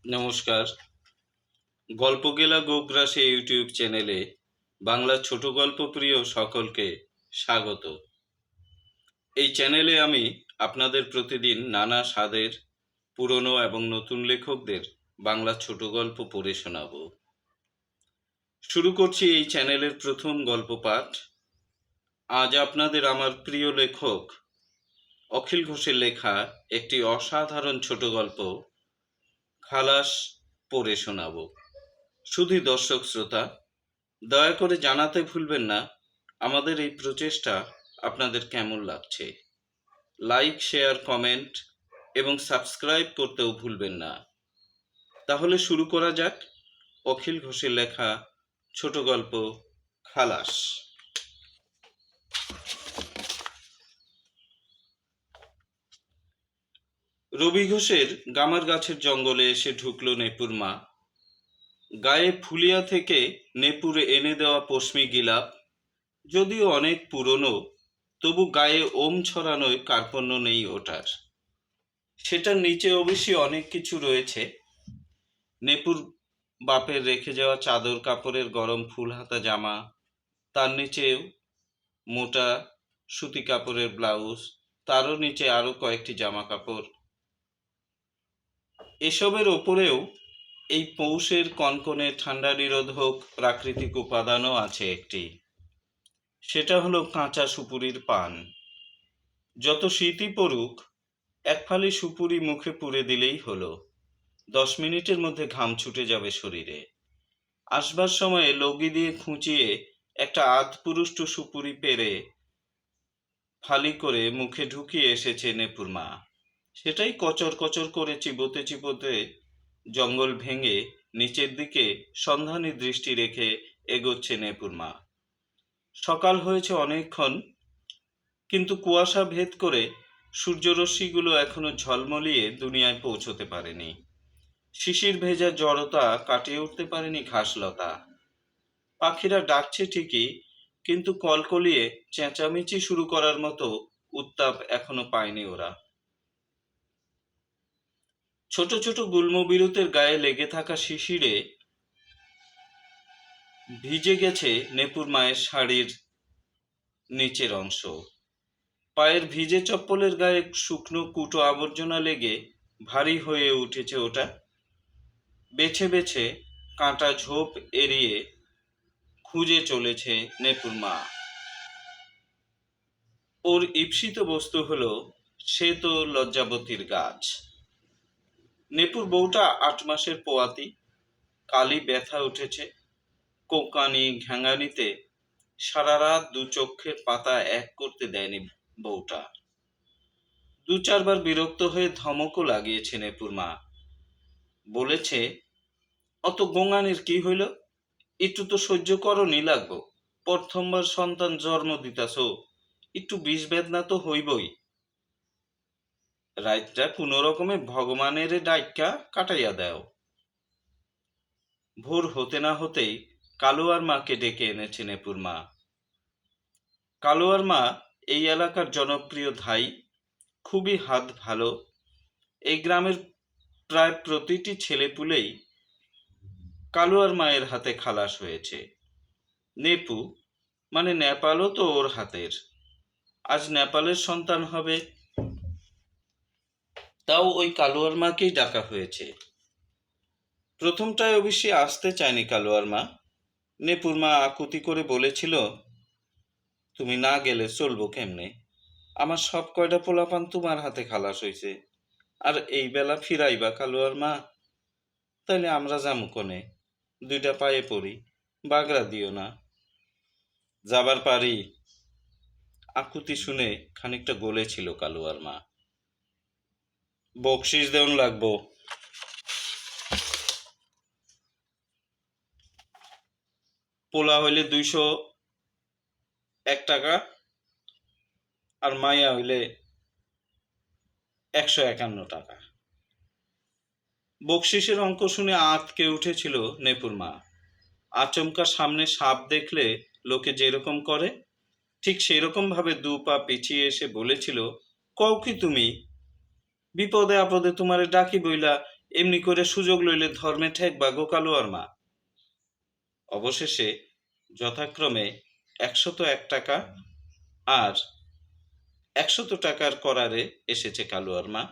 নমস্কার। গল্পগেলা গোগ্রাসে ইউটিউব চ্যানেলে বাংলা ছোট গল্প প্রিয় সকলকে স্বাগত। এই চ্যানেলে আমি আপনাদের প্রতিদিন নানা স্বাদের পুরনো এবং নতুন লেখকদের বাংলা ছোট গল্প পড়ে শোনাব। শুরু করছি এই চ্যানেলের প্রথম গল্প পাঠ। আজ আপনাদের আমার প্রিয় লেখক অখিল ঘোষের লেখা একটি অসাধারণ ছোট গল্প খালাস পড়ে শোনাব। শুধু দর্শক শ্রোতা, দয়া করে জানাতে ভুলবেন না আমাদের এই প্রচেষ্টা আপনাদের কেমন লাগছে। লাইক, শেয়ার, কমেন্ট এবং সাবস্ক্রাইব করতেও ভুলবেন না। তাহলে শুরু করা যাক অখিল ঘোষের লেখা ছোট গল্প খালাস। রবি ঘোষের গামার গাছের জঙ্গলে এসে ঢুকলো নেপুর মা। গায়ে ফুলিয়া থেকে নেপুরে এনে দেওয়া পশমি গিলাপ, যদিও অনেক পুরনো, তবু গায়ে ওম ছড়ানোয় কার্পণ্য নেই ওটার। সেটার নিচে অবশ্যই অনেক কিছু রয়েছে। নেপুর বাপের রেখে যাওয়া চাদর কাপড়ের গরম ফুল হাতা জামা, তার নিচেও মোটা সুতি কাপড়ের ব্লাউজ, তারও নিচে আরো কয়েকটি জামা কাপড়। এসবের ওপরেও এই পৌষের কনকনে ঠান্ডা নিরোধক প্রাকৃতিক উপাদানও আছে একটি, সেটা হলো কাঁচা সুপুরির পান। যত শীতই পড়ুক, এক ফালি সুপুরি মুখে পুরে দিলেই হলো। 10 মিনিটের মধ্যে ঘাম ছুটে যাবে শরীরে। আসবার সময়ে লগি দিয়ে খুঁচিয়ে একটা আধপুরুষ্ট সুপুরি পেরে ফালি করে মুখে ঢুকিয়ে এসেছে নেপুর মা। সেটাই কচর কচর করে চিবোতে চিবোতে জঙ্গল ভেঙে নিচের দিকে সন্ধানী দৃষ্টি রেখে এগোচ্ছে নেপুর মা। সকাল হয়েছে অনেকক্ষণ, কিন্তু কুয়াশা ভেদ করে সূর্যরশ্মিগুলো এখনো ঝলমলিয়ে দুনিয়ায় পৌঁছতে পারেনি। শিশির ভেজা জড়তা কাটিয়ে উঠতে পারেনি ঘাসলতা। পাখিরা ডাকছে ঠিকই, কিন্তু কলকলিয়ে চেঁচামেচি শুরু করার মতো উত্তাপ এখনো পায়নি ওরা। ছোট ছোট গুল্ম বিরুতের গায়ে লেগে থাকা শিশিরে ভিজে গেছে নেপুর মায়ের শাড়ির নিচের অংশ। পায়ের ভিজে চপ্পলের গায়ে শুকনো কুটো আবর্জনা লেগে ভারী হয়ে উঠেছে ওটা। বেছে বেছে কাঁটা ঝোপ এড়িয়ে খুঁজে চলেছে নেপুর মা। ওর ঈপ্সিত বস্তু হলো সে তো লজ্জাবতীর গাছ। নেপুর বউটা 8 মাসের পোয়াতি, কালি ব্যথা উঠেছে। কোঁকানি ঘ্যাঙানিতে সারা রাত 2 চোখের পাতা এক করতে দেয়নি বউটা। 2-4 বার বিরক্ত হয়ে ধমকও লাগিয়েছে নেপুর মা। বলেছে, অত গোঙানির কি হইল, একটু তো সহ্য করনি লাগবো। প্রথমবার সন্তান জন্ম দিতাছ, একটু বিষ বেদনা তো হইবই। রাইতটা কোনো রকমে ভগবানের ডাইক্কা কাটাইয়া দেও। ভোর হতে না হতেই কালুয়ার মাকে ডেকে এনেছে নেপুর মা। কালুয়ার মা এই এলাকার জনপ্রিয় ধাই, খুবই হাত ভালো। এই গ্রামের প্রায় প্রতিটি ছেলেপুলেই কালুয়ার মায়ের হাতে খালাস হয়েছে। নেপু মানে নেপালও তো ওর হাতের। আজ নেপালের সন্তান হবে, তাও ওই কালুয়ার মাকেই ডাকা হয়েছে। প্রথমটায় অবশ্যই আসতে চায়নি কালুয়ার মা। নেপুর মা আকুতি করে বলেছিল, তুমি না গেলে চলবো কেমনে? আমার সব কয়টা পোলাপান তোমার হাতে খালাস হইছে, আর এই বেলা ফিরাইবা কালুয়ার মা? তাইলে আমরা যামু কনে? 2টা পায়ে পড়ি, বাগড়া দিও না। যাবার পারি। আকুতি শুনে খানিকটা গলেছিল কালুয়ার মা। বকশিস দেউন লাগবো। পোলা হইলে 201 টাকা, আর মাইয়া হইলে 151 টাকা। বকশিসের অঙ্ক শুনে আঁতকে উঠেছিল নেপুর মা। আচমকা সামনে সাপ দেখলে লোকে যেরকম করে, ঠিক সেরকম ভাবে 2 পা পিছিয়ে এসে বলেছিল, কও কি তুমি? বিপদে আপদে তোমারে ডাকি বইলা এমনি করে সুযোগ লইলে ধর্মে ঠেকবা গো কালুয়ার মা। অবশেষে যথাক্রমে ১০১ টাকা আর ১০০ টাকার করারে এসেছে কালুয়ার মা।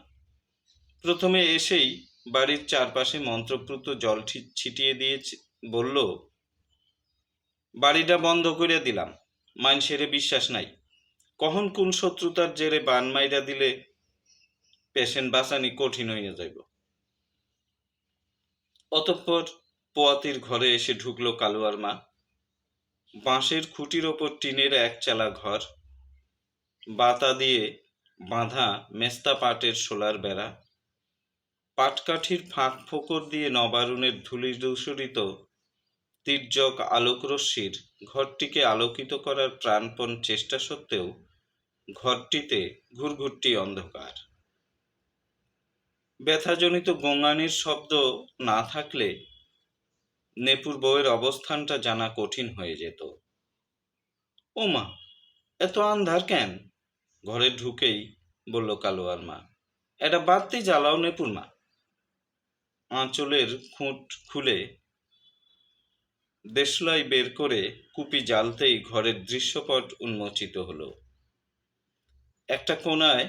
প্রথমে এসেই বাড়ির চারপাশে মন্ত্রপ্রুত জল ছিটিয়ে দিয়ে বলল, বাড়িটা বন্ধ করে দিলাম, মাইনষেরে বিশ্বাস নাই, কখন কোন শত্রুতার জেরে বান মাইরা দিলে পেশেন্ট বাঁচানি কঠিন হইয়া যাইব। অতঃপর পোয়াতির ঘরে এসে ঢুকলো কালুয়ার মা। বাঁশের খুঁটির ওপর টিনের এক চালা ঘর, বাতা দিয়ে বাঁধা মেস্তা পাটের শোলার বেড়া, পাটকাঠির ফাঁক ফোকর দিয়ে নবারুণের ধূলি দূষরিত তির্যক আলোকরশ্মির ঘরটিকে আলোকিত করার প্রাণপণ চেষ্টা সত্ত্বেও ঘরটিতে ঘুরঘুরটি অন্ধকার। ব্যথাজনিত গোঙানির শব্দ না থাকলে নেপুর বউয়ের অবস্থানটা জানা কঠিন হয়ে যেত। ও মা, এত আন্ধার কেন? ঘরে ঢুকেই বলল কালুয়ার মা। এটা বাতি জ্বালাও নেপুর মা। আঁচলের খুঁট খুলে দেশলাই বের করে কুপি জ্বালতেই ঘরের দৃশ্যপট উন্মোচিত হলো। একটা কোণায়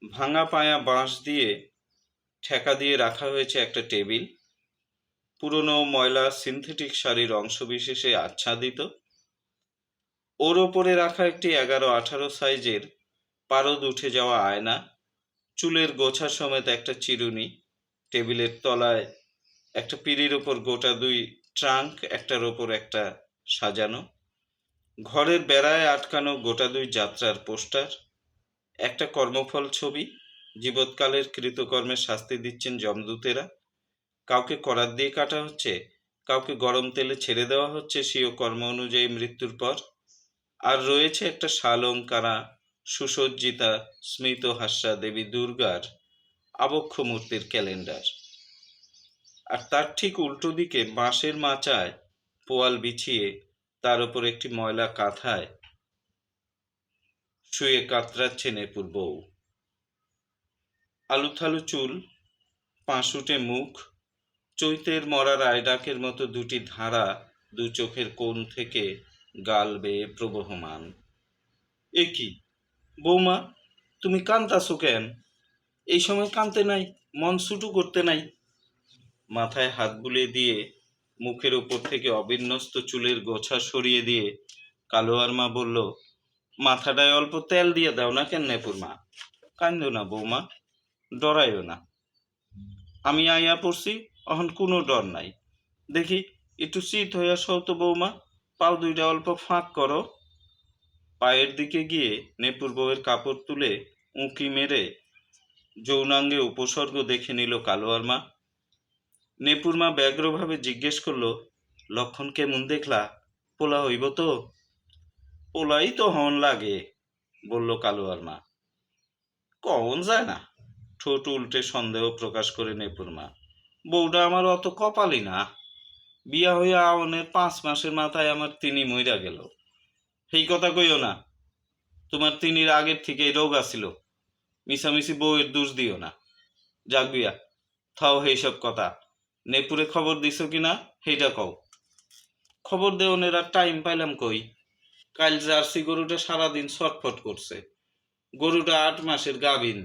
ভাঙা পায়া বাঁশ দিয়ে ঠেকা দিয়ে রাখা হয়েছে একটা টেবিল, পুরনো ময়লা সিনথেটিক শাড়ির অংশবিশেষে আচ্ছাদিত। ওর ওপরে রাখা একটি ১১-১৮ সাইজের পারদ উঠে যাওয়া আয়না, চুলের গোছা সমেত একটা চিরুনি, টেবিলের তলায় একটা পিঁড়ির ওপর গোটা ২ ট্রাঙ্ক, একটার ওপর একটা সাজানো, ঘরের বেড়ায় আটকানো গোটা ২ যাত্রার পোস্টার, একটা কর্মফল ছবি, জীবৎকালের কৃতকর্মের শাস্তি দিচ্ছেন যমদূতেরা, কাউকে করাত দিয়ে কাটা হচ্ছে, কাউকে গরম তেলে ছেড়ে দেওয়া হচ্ছে স্বীয় কর্ম অনুযায়ী মৃত্যুর পর। আর রয়েছে একটা শালঙ্কারা সুসজ্জিতা স্মৃত হাস্যা দেবী দুর্গার আবক্ষ মূর্তির ক্যালেন্ডার। আর তার ঠিক উল্টো দিকে বাঁশের মাচায় পোয়াল বিছিয়ে তার উপর একটি ময়লা কাঁথায় শুয়ে কাতরাচ্ছে নেপুর বউ। আলুথালু চুল, পাঁশুটে মুখ, চৈতের মরা রায়ডাকের মতো ২টি ধারা ২ চোখের কোণ থেকে গাল বেয়ে প্রবহমান। এ কি বৌমা, তুমি কান্তাছো কেন? এই সময় কানতে নাই, মন ছুটু করতে নাই। মাথায় হাত বুলিয়ে দিয়ে মুখের উপর থেকে অবিন্যস্ত চুলের গোছা সরিয়ে দিয়ে কালোয়ার মা বলল, মাথাটায় অল্প তেল দিয়ে দাও না কেন নেপুর মা? কান্দো না বৌমা, ডরাইও না, আমি আইয়া পড়ছি, অহন কোনো ডর নাই। দেখি একটু চিত হইয়া সও তো বৌমা, পাও ২টা অল্প ফাঁক করো। পায়ের দিকে গিয়ে নেপুর বউয়ের কাপড় তুলে উঁকি মেরে যৌনাঙ্গে উপসর্গ দেখে নিল কালোয়ার মা। নেপুর মা ব্যগ্রভাবে জিজ্ঞেস করল, লক্ষণ কেমন দেখলা? পোলা হইব তো? পোলাই তো হন লাগে, বলল কালোয়ার মা। কখন যায় না, ঠোঁট উল্টে সন্দেহ প্রকাশ করে নেপুর মা। বউটা আমার অত কপালই না, বিয়া হইয়া আওনের ৫ মাসের মাথায় আমার তিনি মইরা গেল। সেই কথা কইও না, তোমার তিনির আগের থেকেই রোগ আছিল, মিছামিছি বউয়ের দোষ দিও না। যাক বিয়া, থাও এইসব কথা। নেপুরে খবর দিছ কিনা সেইটা কও। খবর দেওনের আর টাইম পাইলাম কই? কাল জার্সি গরুটা সারাদিন ছটফট করছে। গরুটা ৮ মাসের গাভীন,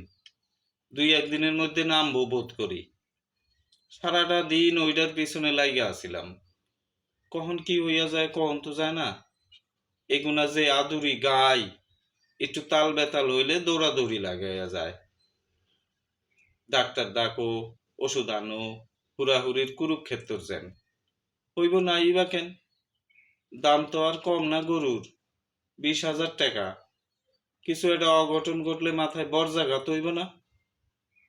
২-১ দিনের মধ্যে নামবো বোধ করি। সারাটা দিন ওইটার পিছনে লাইগা আছিলাম, কখন কি হইয়া যায় কখন তো যায় না। এগুনা যে আদুরি গাই, একটু তাল বেতাল হইলে দৌড়াদৌড়ি লাগাইয়া যায়। ডাক্তার ডাকো, ওষুধ আনো, হুড়াহুড়ির কুরুক্ষেত্র যেন। হইব না ইবা কেন? দাম তো আর কম না গরুর, ২০,০০০ টাকা। কিছু একটা অঘটন ঘটলে মাথায় বরজাঘাত হইব না?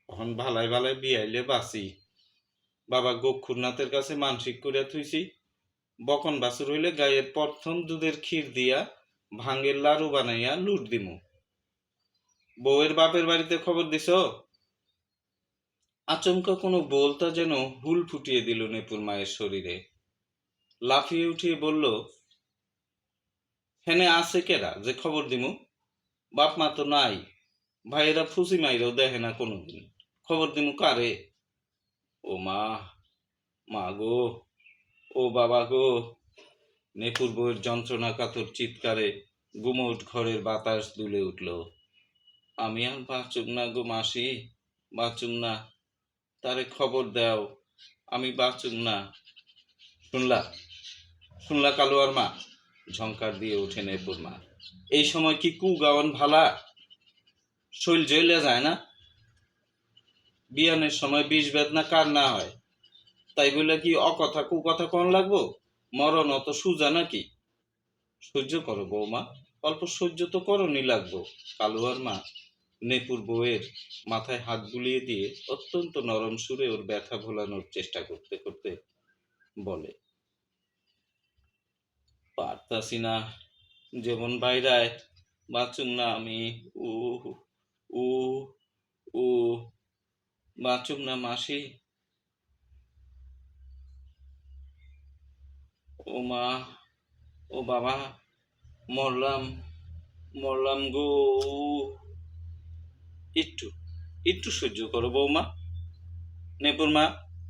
এখন ভালাই ভালাই বিয়াইলে বাঁচি। বাবা গোক্ষুরনাথের কাছে মানসিক করিয়া থুইছি, বকন বাছুর হইলে গায়ের প্রথম দুধের ক্ষীর দিয়া ভাঙ্গের লাড়ু বানাইয়া লুট দিমু। বউয়ের বাপের বাড়িতে খবর দিছ? আচমকা কোনো বলতা যেন হুল ফুটিয়ে দিল নেপুর মায়ের শরীরে। লাফিয়ে উঠিয়ে বলল, হেনে আছে কেডা যে খবর দিমু? বাপ মা তো নাই, ভাইয়েরা ফুসি মাইরেও দেখে না কোনোদিন, খবর দিমু কারে? ও মা, মা গো, ও বাবা গো। নেপুর বউয়ের যন্ত্রণা কাতর চিৎকারে গুমোট ঘরের বাতাস দুলে উঠল। আমি আর বাঁচুম না গো মাসি, বাঁচুম না, তারে খবর দাও, আমি বাঁচুম না। শুনলা, শুনলা কালুয়ার মা, ঝংকার দিয়ে ওঠে নেপুর মা। এই সময় কি কু গাওয়ান ভালা? শৈল জ্বলে যায় না? বিয়ানের সময় বিষ বেদনা কার না হয়? তাই বলে কি অকথা কুকথা কোন লাগবো? মরণ অত সুজা নাকি? সহ্য করো বৌমা, অল্প সহ্য তো করণই লাগবো। কালুয়ার মা নেপুর বউয়ের মাথায় হাত বুলিয়ে দিয়ে অত্যন্ত নরম সুরে ওর ব্যথা ভোলানোর চেষ্টা করতে করতে বলে, পারতাছি না, যেমন বাইরায়, বাঁচুম না আমি, উ উ উ বাঁচুম না মাসি। ও মা, ও বাবা, মরলাম, মরলাম গো। একটু একটু সহ্য করো বৌমা। নেপুর মা,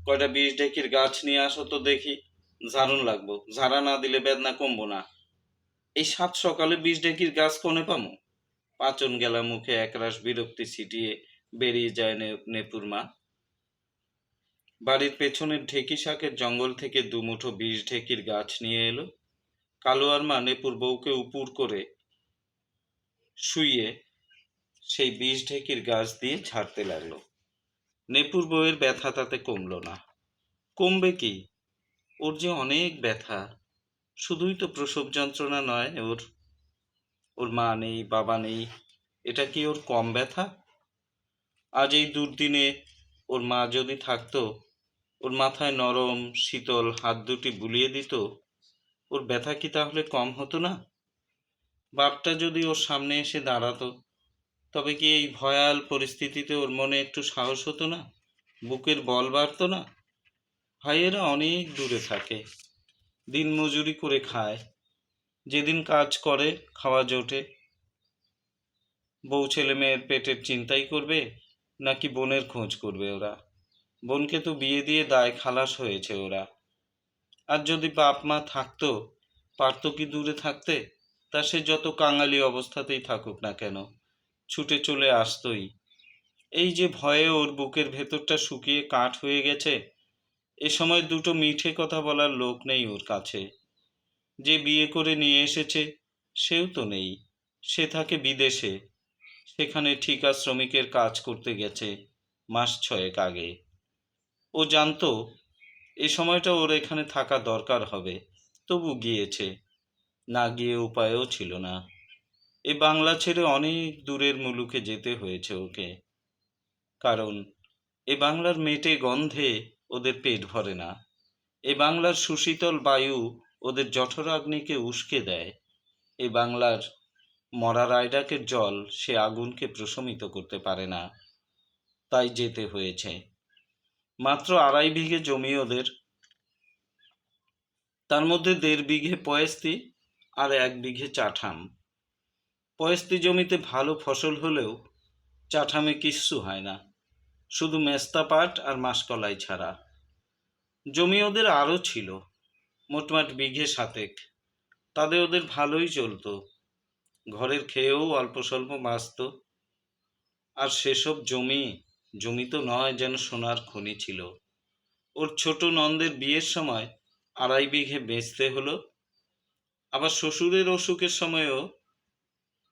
কয়টা বিষ ঢেকির গাছ নিয়ে আসো তো দেখি, ঝাড়ুন লাগবো, ঝাড়া না দিলে বেদনা কমবো না। এই সাত সকালে বিষ ঢেকির গাছ কোনে পামু? পাচন গেলা মুখে একরাশ বিরক্তি ছিটিয়ে বেরিয়ে যায় নেপুর মা। বাড়ির পেছনের ঢেকি শাকের জঙ্গল থেকে দুমুঠো বিষ ঢেকির গাছ নিয়ে এলো। কালুয়ার মা নেপুর বউকে উপুর করে শুইয়ে সেই বিষ ঢেকির গাছ দিয়ে ঝাড়তে লাগলো। নেপুর বউয়ের ব্যথা তাতে কমল না। কমবে কি, ওর যে অনেক ব্যথা। শুধুই তো প্রসব যন্ত্রণা নয়, ওর মা নেই, বাবা নেই, এটা কি ওর কম ব্যথা? আজ এই দুর্দিনে ওর মা যদি থাকতো, ওর মাথায় নরম শীতল হাত দুটি বুলিয়ে দিত, ওর ব্যথা কি তাহলে কম হতো না? বাপটা যদি ওর সামনে এসে দাঁড়াতো, তবে কি এই ভয়াল পরিস্থিতিতে ওর মনে একটু সাহস হতো না? বুকের বল বাড়তো না? ভাইয়েরা অনেক দূরে থাকে, দিন মজুরি করে খায়, যেদিন কাজ করে খাওয়া জোটে। বউ ছেলে মেয়ের পেটের চিন্তাই করবে, নাকি বোনের খোঁজ করবে ওরা? বোনকে তো বিয়ে দিয়ে দায় খালাস হয়েছে ওরা। আর যদি বাপ মা থাকতো, পারতো কি দূরে থাকতে? তা সে যত কাঙালি অবস্থাতেই থাকুক না কেন, ছুটে চলে আসতোই। এই যে ভয়ে ওর বুকের ভেতরটা শুকিয়ে কাঠ হয়ে গেছে, এ সময় দুটো মিঠে কথা বলার লোক নেই ওর কাছে। যে বিয়ে করে নিয়ে এসেছে সেও তো নেই, সে থাকে বিদেশে, সেখানে ঠিকা শ্রমিকের কাজ করতে গেছে মাস 6 আগে। ও জানতো এ সময়টা ওর এখানে থাকা দরকার হবে, তবু গিয়েছে, না গিয়ে উপায়ও ছিল না। এ বাংলা ছেড়ে অনেক দূরের মুলুকে যেতে হয়েছে ওকে, কারণ এ বাংলার মেটে গন্ধে ওদের পেট ভরে না। এ বাংলার সুশীতল বায়ু ওদের জঠরাগ্নিকে উস্কে দেয়। এ বাংলার মরা রায়ডাকের জল সে আগুনকে প্রশমিত করতে পারে না, তাই যেতে হয়েছে। মাত্র 2.5 বিঘে জমি ওদের, তার মধ্যে 1.5 বিঘে পয়েস্তি আর 1 বিঘে চাঠাম। পয়েস্তি জমিতে ভালো ফসল হলেও চাঠামে কিচ্ছু হয় না, শুধু মেস্তা পাট আর মাসকলাই ছাড়া। জমি ওদের আরও ছিল, মোটমাট বিঘে 7 তাতে ওদের ভালোই চলতো, ঘরের খেয়েও অল্প স্বল্প বাঁচত। আর সেসব জমি তো নয়, যেন সোনার খনি ছিল। ওর ছোট নন্দের বিয়ের সময় 2.5 বিঘে বেচতে হলো, আবার শ্বশুরের অসুখের সময়ও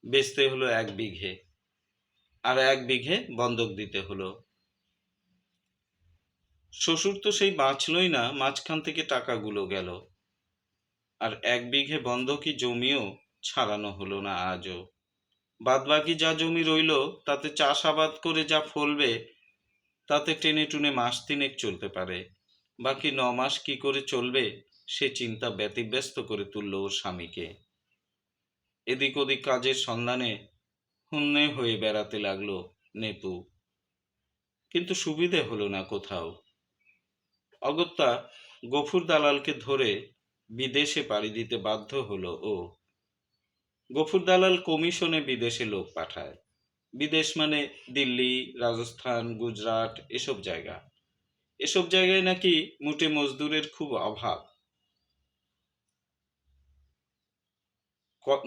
বেচতে হলো 1 বিঘে, আর 1 বিঘে বন্ধক দিতে হলো। শ্বশুর তো সেই বাঁচলই না, মাঝখান থেকে টাকাগুলো গেল, আর 1 বিঘে বন্ধকি জমিও ছাড়ানো হলো না আজও। বাদবাকি যা জমি রইল, তাতে চাষাবাদ করে যা ফলবে, তাতে টেনে টুনে মাস 3 চলতে পারে। বাকি 9 মাস কি করে চলবে সে চিন্তা ব্যতিব্যস্ত করে তুলল ওর স্বামীকে। এদিক ওদিক কাজের সন্ধানে হন্যে হয়ে বেড়াতে লাগলো নেপু, কিন্তু সুবিধে হলো না কোথাও। অগত্যা গফুর দালালকে ধরে বিদেশে পাড়ি দিতে বাধ্য হলো ও। গফুর দালাল কমিশনে বিদেশে লোক পাঠায়। বিদেশ মানে দিল্লি, রাজস্থান, গুজরাট, এসব জায়গা। এসব জায়গায় নাকি মোটে মজদুরের খুব অভাব।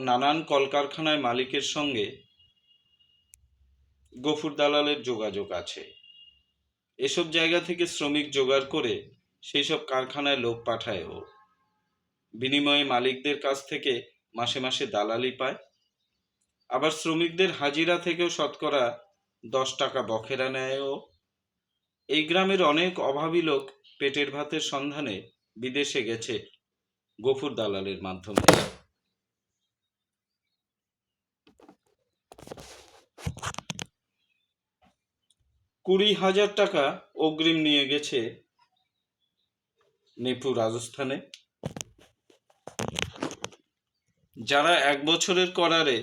নানান কলকারখানায় মালিকের সঙ্গে গফুর দালালের যোগাযোগ আছে। এসব জায়গা থেকে শ্রমিক জোগাড় করে সেই সব কারখানায় লোক পাঠায় ও। বিনিময়ে মালিকদের কাছ থেকে মাসে মাসে দালালি পায়। আবার শ্রমিকদের হাজিরা থেকেও শতকরা 10 টাকা বখেরা নেয় ও। এই গ্রামের অনেক অভাবী লোক পেটের ভাতের সন্ধানে বিদেশে গেছে গফুর দালালের মাধ্যমে। 20,000 টাকা অগ্রিম নিয়ে গেছে নেপু রাজস্থানে। যারা 1 বছরের করারে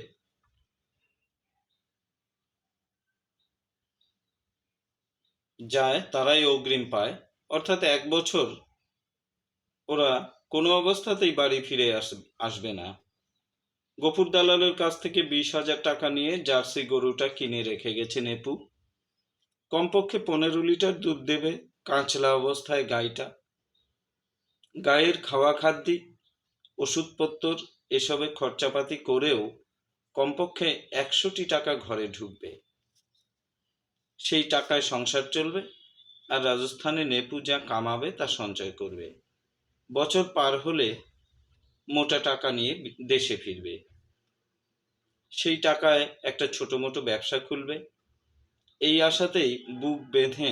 যায় তারাই অগ্রিম পায়, অর্থাৎ 1 বছর ওরা কোনো অবস্থাতেই বাড়ি ফিরে আসবে না। গফুর দালালের কাছ থেকে 20,000 টাকা নিয়ে জার্সি গরুটা কিনে রেখে গেছে নেপু। কমপক্ষে 15 লিটার দুধ দেবে কাঁচলা অবস্থায় গাইটা। গায়ের খাওয়া খাদ্যি, ওষুধপত্তর এসবে খরচাপাতি করেও কমপক্ষে 100টি টাকা ঘরে ঢুকবে। সেই টাকায় সংসার চলবে, আর রাজস্থানে নেপু যা কামাবে তা সঞ্চয় করবে। বছর পার হলে মোটা টাকা নিয়ে দেশে ফিরবে। সেই টাকায় একটা ছোট মোটো ব্যবসা খুলবে। এই আশাতেই বুক বেঁধে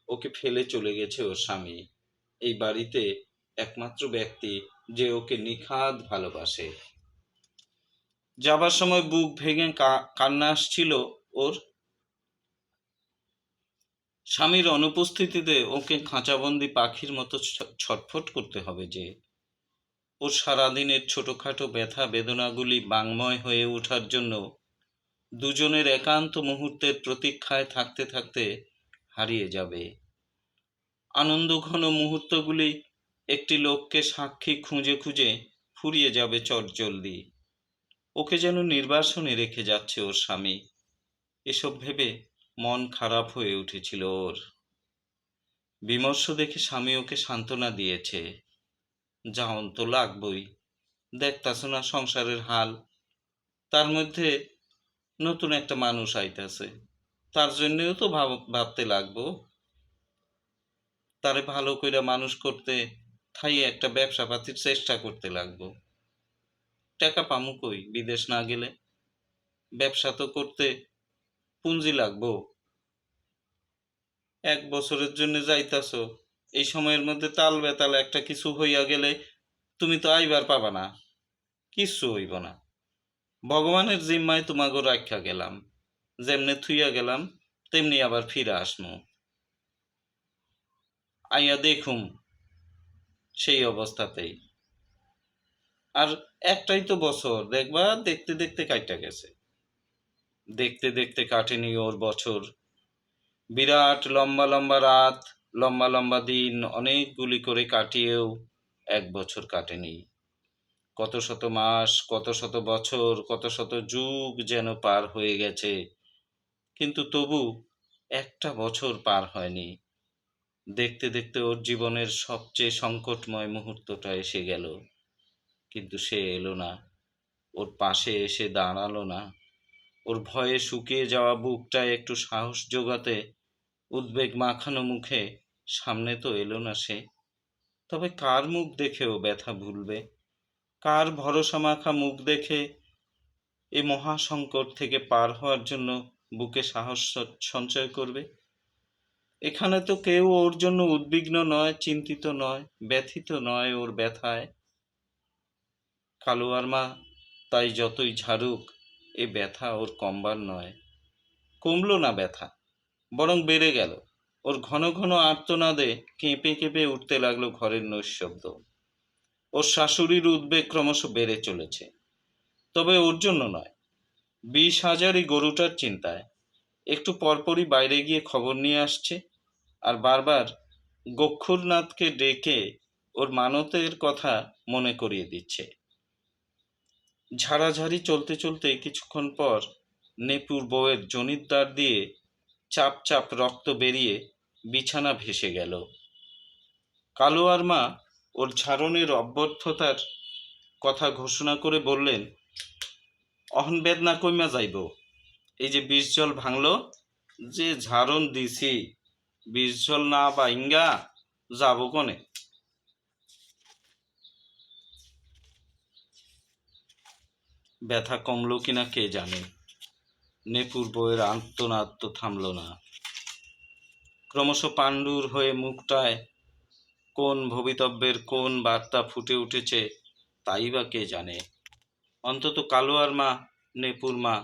ওকে ফেলে চলে গেছে ওর স্বামী, এই বাড়িতে একমাত্র ব্যক্তি যে ওকে নিখাদ ভালোবাসে। যাবার সময় বুক ভেঙে কান্না আসছিল ওর। স্বামীর অনুপস্থিতিতে ওকে খাঁচাবন্দি পাখির মতো ছটফট করতে হবে যে। ওর সারাদিনের ছোটখাটো ব্যথা বেদনাগুলি বাংময় হয়ে ওঠার জন্য দুজনের একান্ত মুহূর্তের প্রতীক্ষায় থাকতে থাকতে হারিয়ে যাবে। আনন্দঘন মুহূর্তগুলি একটি লোককে সাক্ষী খুঁজে খুঁজে ফুরিয়ে যাবে চটজলদি। ওকে যেন নির্বাসনে রেখে যাচ্ছে ওর স্বামী। এসব ভেবে মন খারাপ হয়ে উঠেছিল ওর। বিমর্ষ দেখে স্বামী ওকে সান্ত্বনা দিয়েছে, যাওন তো লাগবই, দেখতাছো না সংসারের হাল, তার মধ্যে নতুন একটা মানুষ আইতাছে, তার জন্যও তো ভাবতে লাগবো। তারে ভালো কইরা মানুষ করতে থাই একটা ব্যবসা পাতির চেষ্টা করতে লাগবো। টাকা পামু কই বিদেশ না গেলে? ব্যবসা তো করতে পুঁজি লাগবো। 1 বছরের জন্য যাইতাছো, এই সময়ের মধ্যে তাল বেতাল একটা কিছু হইয়া গেলে তুমি তো আইবার পাবা না, কিচ্ছু হইব না। ভগবানের জিম্মায় তোমাগো রাখা গেলাম, যেমনে থুইয়া গেলাম তেমনি আবার ফিরে আসমু। আইয়া দেখুম সেই অবস্থাতেই। আর একটাই তো বছর, দেখবা দেখতে দেখতে কাইটা গেছে। দেখতে দেখতে কাটেনি ওর বছর। বিরাট লম্বা লম্বা রাত, লম্বা লম্বা দিন অনেকগুলি করে কাটিয়েও 1 বছর কাটেনি। কত শত মাস, কত শত বছর, কত শত যুগ যেন পার হয়ে গেছে, কিন্তু তবু একটা বছর পার হয়নি। দেখতে দেখতে ওর জীবনের সবচেয়ে সংকটময় মুহূর্তটা এসে গেল, কিন্তু সে এলো না, ওর পাশে এসে দাঁড়ালো না। ওর ভয়ে শুকিয়ে যাওয়া বুকটায় একটু সাহস জোগাতে উদ্বেগ মাখানো মুখে সামনে তো এলো না সে। তবে কার মুখ দেখে ও ব্যথা ভুলবে? কার ভরসা মাখা মুখ দেখে এ মহাসংকট থেকে পার হওয়ার জন্য বুকে সাহস সঞ্চয় করবে? এখানে তো কেউ ওর জন্য উদ্বিগ্ন নয়, চিন্তিত নয়, ব্যথিত নয় ওর ব্যথায়। কালুয়ার মা তাই যতই ঝাড়ুক, এ ব্যথা ওর কমবার নয়। কমলো না ব্যথা, বরং বেড়ে গেল। ওর ঘন ঘন আর্তনাদে কেঁপে কেঁপে উঠতে লাগলো ঘরের নৈশব্দ। ওর শাশুড়ির উদ্বেগ ক্রমশ বেড়ে চলেছে, তবে ওর জন্য নয়, 20,000 এই গরুটার চিন্তায়। একটু পরপরই বাইরে গিয়ে খবর নিয়ে আসছে, আর বারবার গক্ষুরনাথকে ডেকে ওর মানতের কথা মনে করিয়ে দিচ্ছে। ঝাড়াঝাড়ি চলতে চলতে কিছুক্ষণ পর নেপুর বউয়ের জনির দ্বার দিয়ে চাপ চাপ রক্ত বেরিয়ে বিছানা ভেসে গেল। কালুয়ার মা ওর ঝাড়নের অব্যর্থতার কথা ঘোষণা করে বললেন, অহন বেদনা কইমা যাইব, এই যে 20 জল ভাঙলো, যে ঝাড়ন দিছি 20 জল না ভাঙ্গা যাব কনে। ব্যথা কমলো কিনা কে জানে, নেপুর বউয়ের আর্তনাদ তো থামল না। ক্রমশ পাণ্ডুর হয়ে মুখটায় কোন ভবিতব্যের কোন বার্তা ফুটে উঠেছে তাই বা কে জানে। অন্তত কালুয়ার মা, নেপুর মা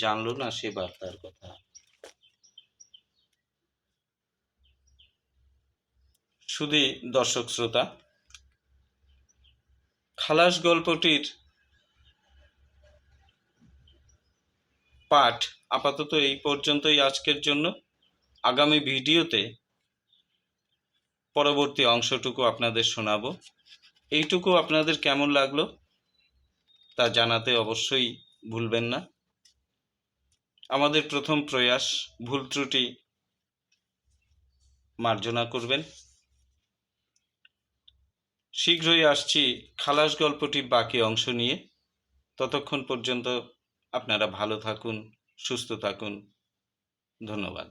জানল না সে বার্তার কথা। শুধু দর্শক শ্রোতা, খালাস গল্পটির পাঠ আপাতত এই পর্যন্তই আজকের জন্য। আগামী ভিডিওতে পরবর্তী অংশটুকু আপনাদের শোনাবো। এইটুকু আপনাদের কেমন লাগলো তা জানাতে অবশ্যই ভুলবেন না। আমাদের প্রথম প্রয়াস, ভুল ত্রুটি মার্জনা করবেন। শীঘ্রই আসছি খালাস গল্পটির বাকি অংশ নিয়ে। ততক্ষণ পর্যন্ত আপনারা ভালো থাকুন, সুস্থ থাকুন। ধন্যবাদ।